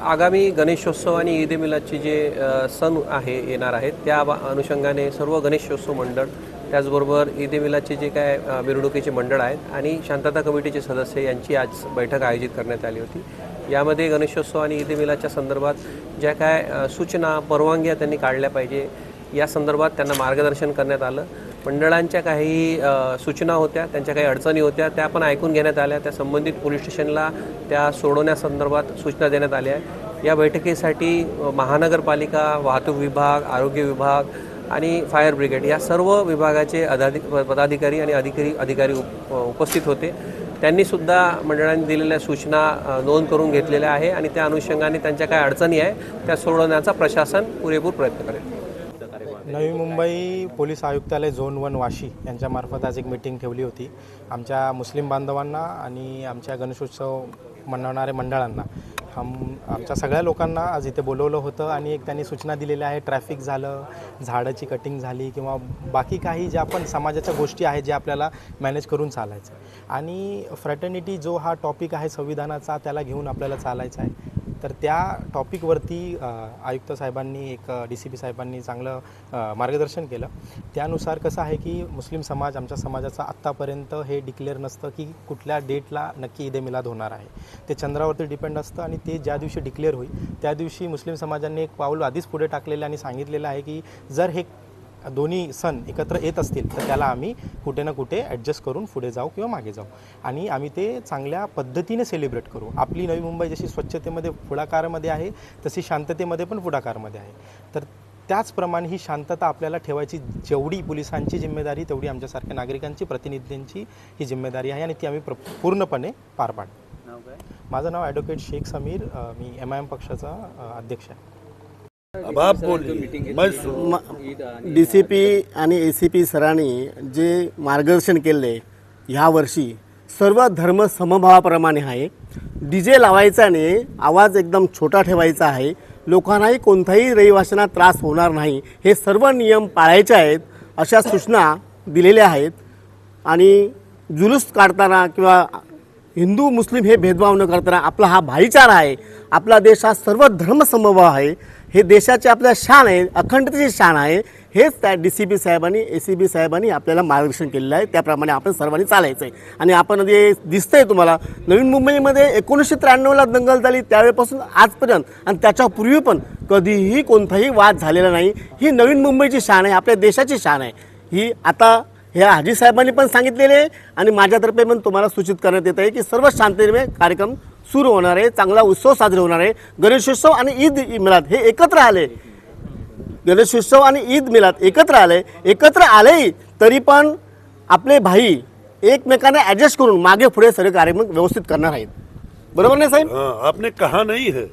आगामी गणेशोत्सव आणि ईद ए मिलादचे जे सण येणार आहेत त्या अनुषंगाने सर्व गणेशोत्सव मंडळ त्याचबरोबर ईद ए मिलादचे जे काय मिरवणुकीचे मंडळ आहेत आणि शांतता कमिटीचे सदस्य यांची आज बैठक आयोजित करण्यात आली होती। यामध्ये गणेशोत्सव आणि ईद ए मिलादच्या संदर्भात ज्या काय सूचना परवानग्या त्यांनी काढल्या पाहिजे या संदर्भात त्यांना मार्गदर्शन करण्यात आलं। मंडळांच्या काही सूचना होत्या, त्यांच्या काही अडचणी होत्या, त्या पण ऐकून घेण्यात आल्या। त्या संबंधित पोलीस स्टेशनला त्या सोडवण्यासंदर्भात सूचना देण्यात आल्या आहे। या बैठकीसाठी महानगरपालिका, वाहतूक विभाग, आरोग्य विभाग आणि फायर ब्रिगेड या सर्व विभागाचे पदाधिकारी आणि अधिकारी उपस्थित होते। त्यांनी सुद्धा मंडळांनी दिलेल्या सूचना नोंद करून घेतलेल्या आहे आणि त्या अनुषंगाने त्यांच्या काय अडचणी आहे त्या सोडवण्याचा प्रशासन पुरेपूर प्रयत्न करेल। नवी मुंबई पोलीस आयुक्तालय झोन 1 वाशी यांच्यामार्फत आज एक मीटिंग ठेवली होती। आमच्या मुस्लिम बांधवांना आणि आमच्या गणेशोत्सव मनवणाऱ्या मंडळांना आमच्या सगळ्या लोकांना आज इथे बोलवलं होतं आणि एक त्यांनी सूचना दिलेल्या आहे। ट्रॅफिक झालं, झाडाची कटिंग झाली किंवा बाकी काही ज्या पण समाजाच्या गोष्टी आहेत ज्या आपल्याला मॅनेज करून चालायचं आणि फ्रॅटर्निटी जो हा टॉपिक आहे संविधानाचा त्याला घेऊन आपल्याला चालायचं आहे। तर त्या टॉपिकवरती आयुक्त साहेबांनी एक DCP साहेबांनी चांगलं मार्गदर्शन केलं। त्यानुसार कसं आहे की मुस्लिम समाज आमच्या समाजाचा आत्तापर्यंत हे डिक्लेअर नसतं की कुठल्या डेटला नक्की ईद ए मिलाद होणार आहे। ते चंद्रावरती डिपेंड असतं आणि ते ज्या दिवशी डिक्लेअर होईल त्या दिवशी मुस्लिम समाजांनी एक पाऊल आधीच पुढे टाकलेलं आणि सांगितलेलं आहे की जर हे दोन्ही सण एकत्र येत असतील तर त्याला आम्ही कुठे ना कुठे ॲडजस्ट करून पुढे जाऊ किंवा मागे जाऊ आणि आम्ही ते चांगल्या पद्धतीने सेलिब्रेट करू। आपली नवी मुंबई जशी स्वच्छतेमध्ये पुढाकारामध्ये आहे तशी शांततेमध्ये पण पुढाकारामध्ये आहे। तर त्याचप्रमाणे ही शांतता आपल्याला ठेवायची जेवढी पोलिसांची जिम्मेदारी तेवढी आमच्यासारख्या नागरिकांची प्रतिनिधींची ही जिम्मेदारी आहे आणि ती आम्ही पूर्णपणे पार पाडू। माझं नाव ॲडव्होकेट शेख समीर, मी MIM पक्षाचा अध्यक्ष आहे। DCP आणि ACP सरांनी जे मार्गदर्शन केले ह्या वर्षी सर्व धर्म समभावाप्रमाणे आहे। DJ लावायचा नाही, आवाज एकदम छोटा ठेवायचा आहे, लोकांनाही कोणताही रहिवाशांना त्रास होणार नाही, हे सर्व नियम पाळायचे आहेत अशा सूचना दिलेल्या आहेत। आणि जुलूस काढताना किंवा हिंदू मुस्लिम हे भेदभाव न करताना आपला हा भाईचारा आहे, आपला देश हा सर्व धर्म समभाव आहे, हे देशाचे आपल्या शान आहे, अखंडतेची शान आहे। हेच त्या DCP साहेबांनी ACP साहेबांनी आपल्याला मार्गदर्शन केलेलं आहे, त्याप्रमाणे आपण सर्वांनी चालायचं आहे। आणि आपण जे दिसतंय तुम्हाला नवीन मुंबईमध्ये 1993ला दंगल झाली त्यावेळेपासून आजपर्यंत आणि त्याच्यापूर्वी पण कधीही कोणताही वाद झालेला नाही। ही नवीन मुंबईची शान आहे, आपल्या देशाची शान आहे। ही आता हे हाजी साहेबांनी पण सांगितलेले आहे आणि माझ्यातर्फे पण तुम्हाला सूचित करण्यात येत आहे की सर्व शांततेने कार्यक्रम सुरू होणार आहे, चांगला उत्सव साजरे होणार आहे। गणेशोत्सव आणि ईद मिलाद हे एकत्र आले, गणेशोत्सव आणि ईद मिलाद एकत्र आले तरी पण आपले भाई एकमेकांना ॲडजस्ट करून मागे पुढे सर्व कार्यक्रम व्यवस्थित करणार आहेत। बरोबर नाही साहेब? आपने कहा नहीं है